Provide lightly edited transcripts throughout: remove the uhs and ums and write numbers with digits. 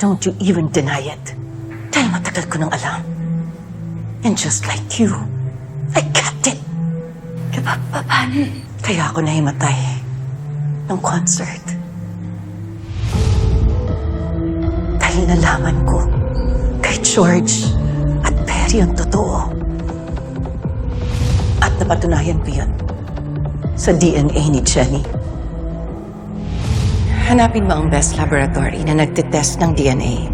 don't you even deny it. Dahil matagal ko nang alam. And just like you, I kept it. Paano? Kaya ako nahimatay ng concert. Dahil nalaman ko kay George at Perry ang totoo. At napatunayan ko yun sa DNA ni Jenny. Hanapin mo ang best laboratory na nagtitest ng DNA.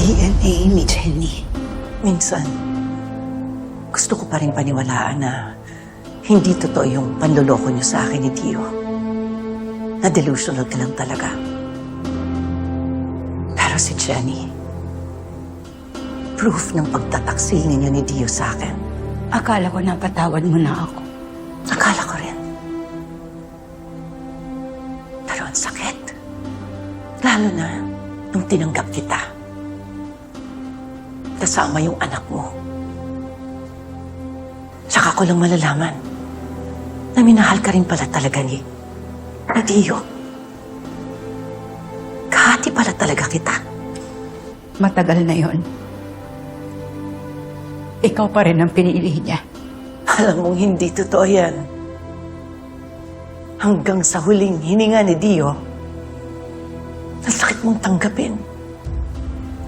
DNA ni Jenny. Minsan, gusto ko pa rin paniwalaan na hindi totoo yung panloloko niyo sa akin ni Dio. Na delusional ka lang talaga. Pero si Jenny, proof ng pagtataksil ninyo ni Dio sa akin. Akala ko napatawad mo na ako. Akala ko rin. Pero ang sakit. Lalo na nung tinanggap kita. Kasama yung anak mo. Saka ko lang malalaman na minahal ka rin pala talaga ni Dio. Kahati pala talaga kita. Matagal na yon. Ikaw pa rin ang pinili niya. Alam mong hindi totoo yan. Hanggang sa huling hininga ni Dio, nasakit mong tanggapin.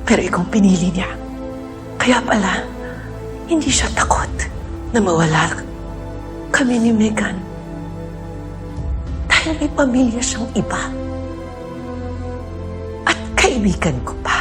Pero ikaw pinili niya. Kaya pala, hindi siya takot na mawala kami ni Megan. Dahil may pamilya siyang iba. At kaibigan ko pa.